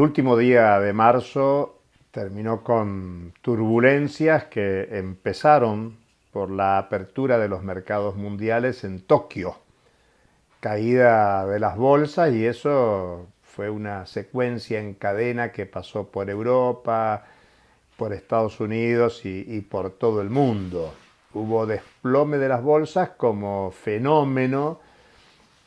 El último día de marzo terminó con turbulencias que empezaron por la apertura de los mercados mundiales en Tokio, caída de las bolsas, y eso fue una secuencia en cadena que pasó por Europa, por Estados Unidos y por todo el mundo. Hubo desplome de las bolsas como fenómeno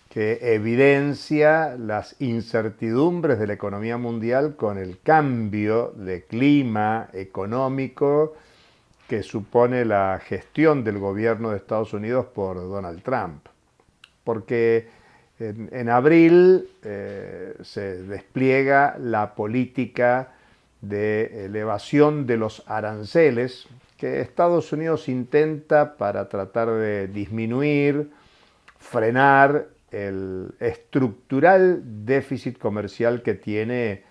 que evidencia las incertidumbres de la economía mundial con el cambio de clima económico que supone la gestión del gobierno de Estados Unidos por Donald Trump. Porque en abril se despliega la política de elevación de los aranceles que Estados Unidos intenta para tratar de disminuir, frenar el estructural déficit comercial que tiene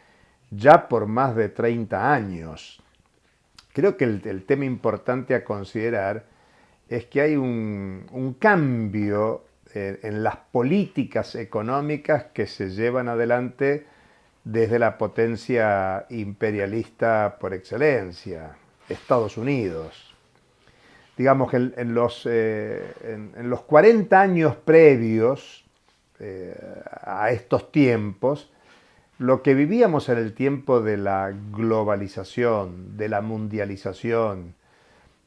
ya por más de 30 años. Creo que el tema importante a considerar es que hay un cambio en las políticas económicas que se llevan adelante desde la potencia imperialista por excelencia, Estados Unidos. Digamos que en los 40 años previos a estos tiempos, lo que vivíamos en el tiempo de la globalización, de la mundialización,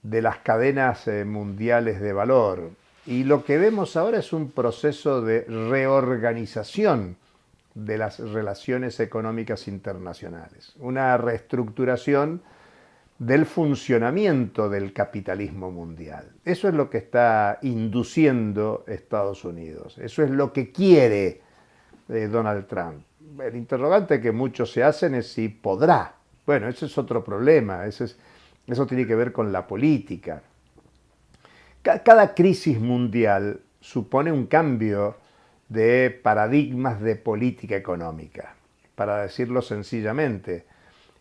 de las cadenas mundiales de valor, y lo que vemos ahora es un proceso de reorganización de las relaciones económicas internacionales, una reestructuración del funcionamiento del capitalismo mundial. Eso es lo que está induciendo Estados Unidos. Eso es lo que quiere Donald Trump. El interrogante que muchos se hacen es si podrá. Bueno, ese es otro problema. Eso tiene que ver con la política. Cada crisis mundial supone un cambio de paradigmas de política económica. Para decirlo sencillamente,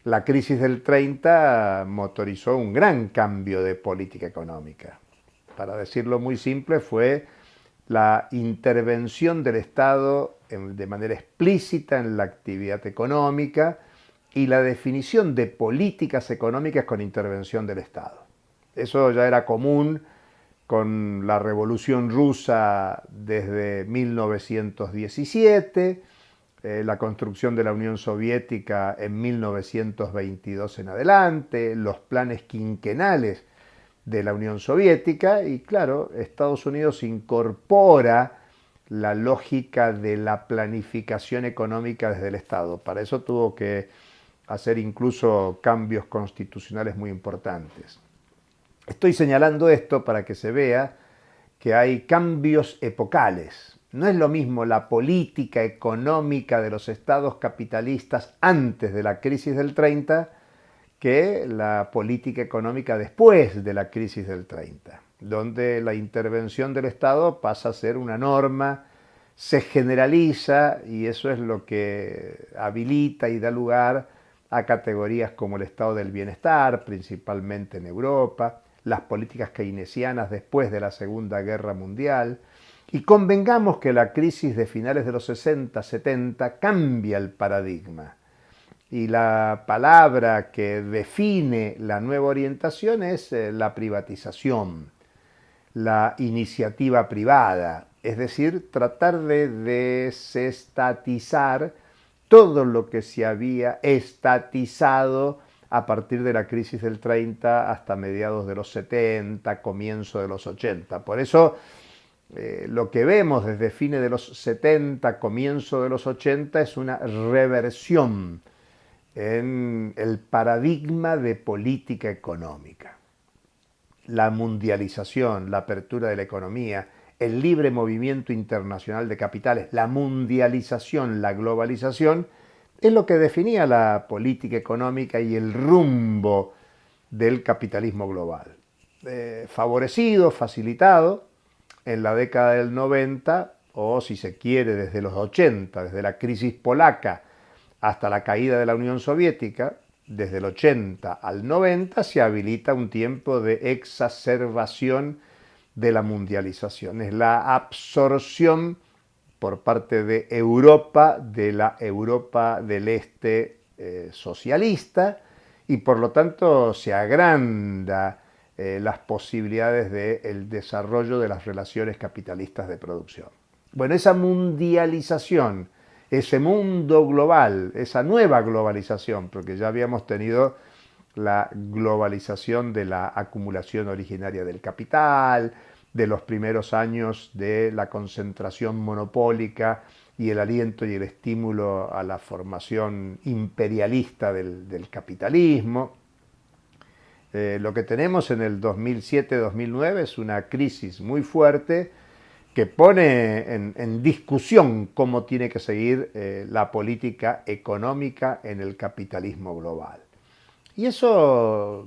la crisis del 30 motorizó un gran cambio de política económica. Para decirlo muy simple, fue la intervención del Estado de manera explícita en la actividad económica y la definición de políticas económicas con intervención del Estado. Eso ya era común con la Revolución Rusa desde 1917, la construcción de la Unión Soviética en 1922 en adelante, los planes quinquenales de la Unión Soviética, y claro, Estados Unidos incorpora la lógica de la planificación económica desde el Estado. Para eso tuvo que hacer incluso cambios constitucionales muy importantes. Estoy señalando esto para que se vea que hay cambios epocales. No es lo mismo la política económica de los estados capitalistas antes de la crisis del 30 que la política económica después de la crisis del 30, donde la intervención del Estado pasa a ser una norma, se generaliza, y eso es lo que habilita y da lugar a categorías como el estado del bienestar, principalmente en Europa, las políticas keynesianas después de la Segunda Guerra Mundial. Y convengamos que la crisis de finales de los 60, 70 cambia el paradigma. Y la palabra que define la nueva orientación es la privatización, la iniciativa privada, es decir, tratar de desestatizar todo lo que se había estatizado a partir de la crisis del 30 hasta mediados de los 70, comienzo de los 80. Por eso lo que vemos desde fines de los 70, comienzo de los 80, es una reversión en el paradigma de política económica. La mundialización, la apertura de la economía, el libre movimiento internacional de capitales, la mundialización, la globalización, es lo que definía la política económica y el rumbo del capitalismo global. Favorecido, facilitado, en la década del 90, o si se quiere desde los 80, desde la crisis polaca hasta la caída de la Unión Soviética, desde el 80 al 90 se habilita un tiempo de exacerbación de la mundialización. Es la absorción por parte de Europa, de la Europa del Este socialista y por lo tanto se agranda las posibilidades del desarrollo de las relaciones capitalistas de producción. Bueno, esa mundialización, ese mundo global, esa nueva globalización, porque ya habíamos tenido la globalización de la acumulación originaria del capital, de los primeros años de la concentración monopólica y el aliento y el estímulo a la formación imperialista del capitalismo. Lo que tenemos en el 2007-2009 es una crisis muy fuerte que pone en discusión cómo tiene que seguir la política económica en el capitalismo global. Y eso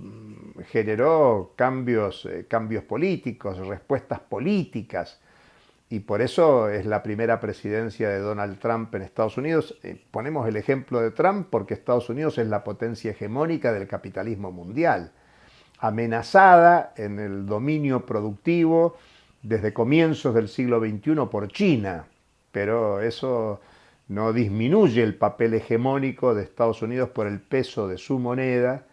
generó cambios políticos, respuestas políticas, y por eso es la primera presidencia de Donald Trump en Estados Unidos. Ponemos el ejemplo de Trump porque Estados Unidos es la potencia hegemónica del capitalismo mundial, amenazada en el dominio productivo desde comienzos del siglo XXI por China, pero eso no disminuye el papel hegemónico de Estados Unidos por el peso de su moneda,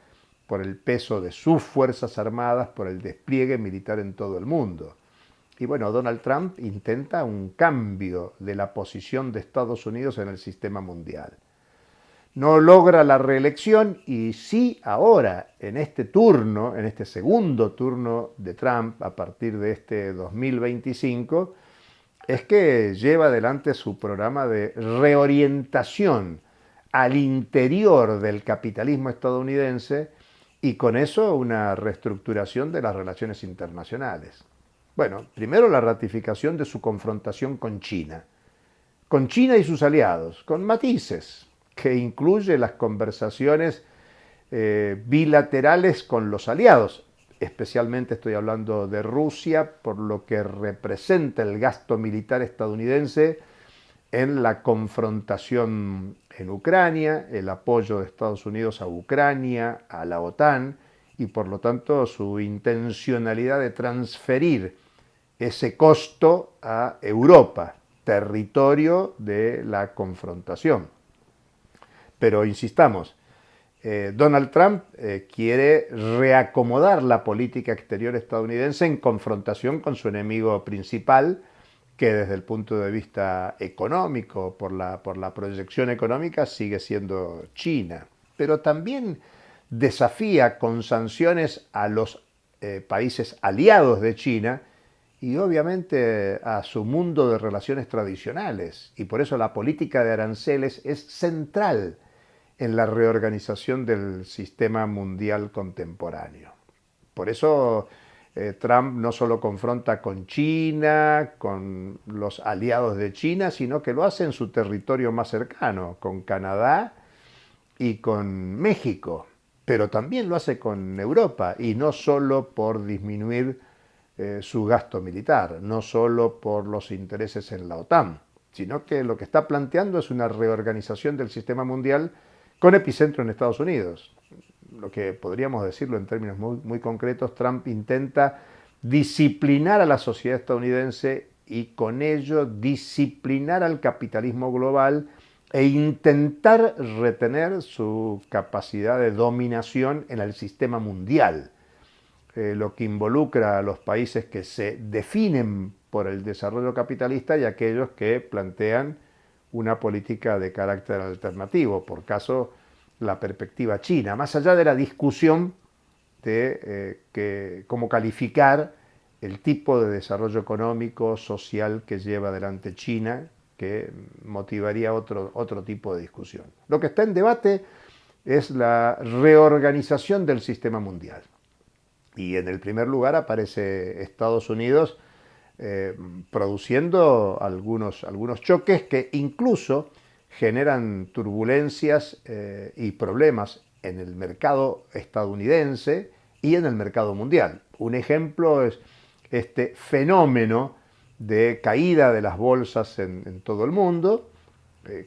por el peso de sus fuerzas armadas, por el despliegue militar en todo el mundo. Y bueno, Donald Trump intenta un cambio de la posición de Estados Unidos en el sistema mundial. No logra la reelección y sí ahora, en este turno, en este segundo turno de Trump a partir de este 2025, es que lleva adelante su programa de reorientación al interior del capitalismo estadounidense y con eso una reestructuración de las relaciones internacionales. Bueno, primero la ratificación de su confrontación con China y sus aliados, con matices, que incluye las conversaciones bilaterales con los aliados. Especialmente estoy hablando de Rusia, por lo que representa el gasto militar estadounidense en la confrontación en Ucrania, el apoyo de Estados Unidos a Ucrania, a la OTAN, y por lo tanto su intencionalidad de transferir ese costo a Europa, territorio de la confrontación. Pero insistamos, Donald Trump quiere reacomodar la política exterior estadounidense en confrontación con su enemigo principal, que desde el punto de vista económico, por la proyección económica, sigue siendo China. Pero también desafía con sanciones a los países aliados de China y obviamente a su mundo de relaciones tradicionales. Y por eso la política de aranceles es central en la reorganización del sistema mundial contemporáneo. Por eso Trump no solo confronta con China, con los aliados de China, sino que lo hace en su territorio más cercano, con Canadá y con México, pero también lo hace con Europa, y no solo por disminuir su gasto militar, no solo por los intereses en la OTAN, sino que lo que está planteando es una reorganización del sistema mundial con epicentro en Estados Unidos. Lo que podríamos decirlo en términos muy concretos, Trump intenta disciplinar a la sociedad estadounidense y con ello disciplinar al capitalismo global e intentar retener su capacidad de dominación en el sistema mundial, lo que involucra a los países que se definen por el desarrollo capitalista y aquellos que plantean una política de carácter alternativo, por caso la perspectiva china, más allá de la discusión de cómo calificar el tipo de desarrollo económico, social que lleva adelante China, que motivaría otro tipo de discusión. Lo que está en debate es la reorganización del sistema mundial. Y en el primer lugar aparece Estados Unidos produciendo algunos choques que incluso generan turbulencias y problemas en el mercado estadounidense y en el mercado mundial. Un ejemplo es este fenómeno de caída de las bolsas en todo el mundo,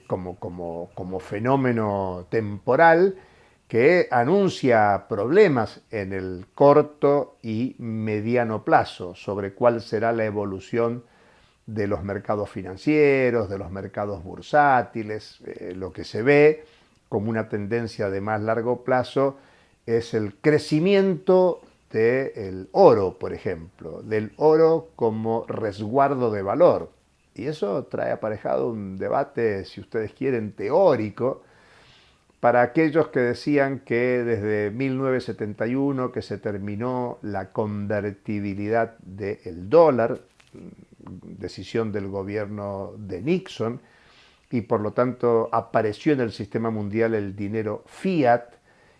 como fenómeno temporal que anuncia problemas en el corto y mediano plazo sobre cuál será la evolución de los mercados financieros, de los mercados bursátiles. Lo que se ve como una tendencia de más largo plazo es el crecimiento del oro, por ejemplo, del oro como resguardo de valor. Y eso trae aparejado un debate, si ustedes quieren, teórico, para aquellos que decían que desde 1971 que se terminó la convertibilidad del dólar, decisión del gobierno de Nixon, y por lo tanto apareció en el sistema mundial el dinero fiat,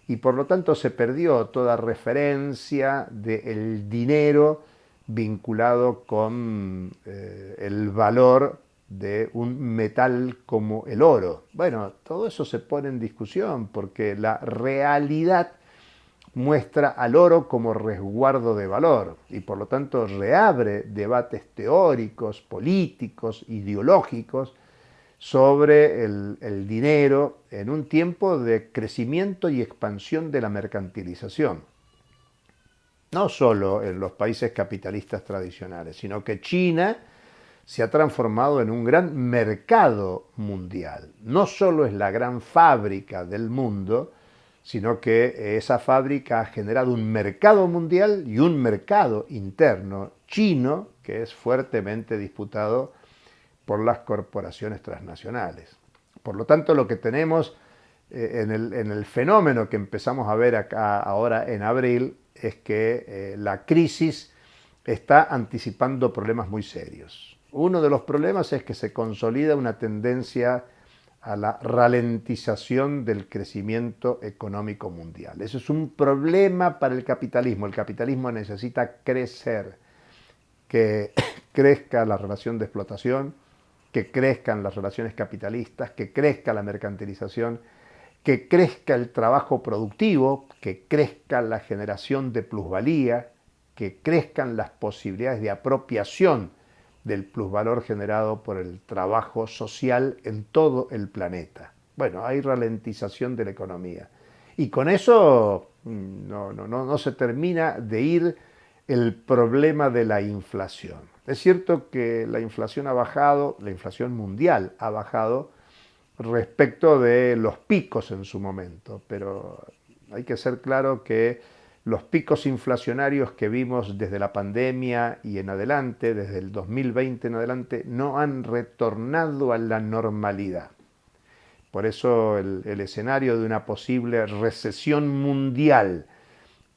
y por lo tanto se perdió toda referencia del dinero vinculado con el valor de un metal como el oro. Bueno, todo eso se pone en discusión porque la realidad muestra al oro como resguardo de valor y por lo tanto reabre debates teóricos, políticos, ideológicos sobre el dinero en un tiempo de crecimiento y expansión de la mercantilización. No solo en los países capitalistas tradicionales, sino que China se ha transformado en un gran mercado mundial. No solo es la gran fábrica del mundo, sino que esa fábrica ha generado un mercado mundial y un mercado interno chino que es fuertemente disputado por las corporaciones transnacionales. Por lo tanto, lo que tenemos en el fenómeno que empezamos a ver acá ahora en abril es que la crisis está anticipando problemas muy serios. Uno de los problemas es que se consolida una tendencia a la ralentización del crecimiento económico mundial. Eso es un problema para el capitalismo. El capitalismo necesita crecer, que crezca la relación de explotación, que crezcan las relaciones capitalistas, que crezca la mercantilización, que crezca el trabajo productivo, que crezca la generación de plusvalía, que crezcan las posibilidades de apropiación del plusvalor generado por el trabajo social en todo el planeta. Bueno, hay ralentización de la economía. Y con eso no se termina de ir el problema de la inflación. Es cierto que la inflación ha bajado, la inflación mundial ha bajado respecto de los picos en su momento, pero hay que ser claro que los picos inflacionarios que vimos desde la pandemia y en adelante, desde el 2020 en adelante, no han retornado a la normalidad. Por eso el escenario de una posible recesión mundial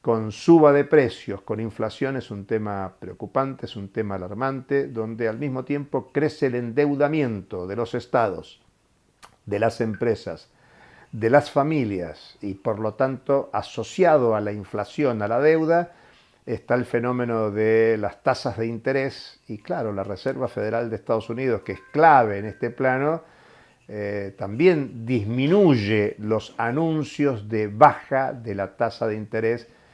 con suba de precios, con inflación, es un tema preocupante, es un tema alarmante, donde al mismo tiempo crece el endeudamiento de los estados, de las empresas, de las familias y por lo tanto asociado a la inflación, a la deuda, está el fenómeno de las tasas de interés y claro, la Reserva Federal de Estados Unidos, que es clave en este plano, también disminuye los anuncios de baja de la tasa de interés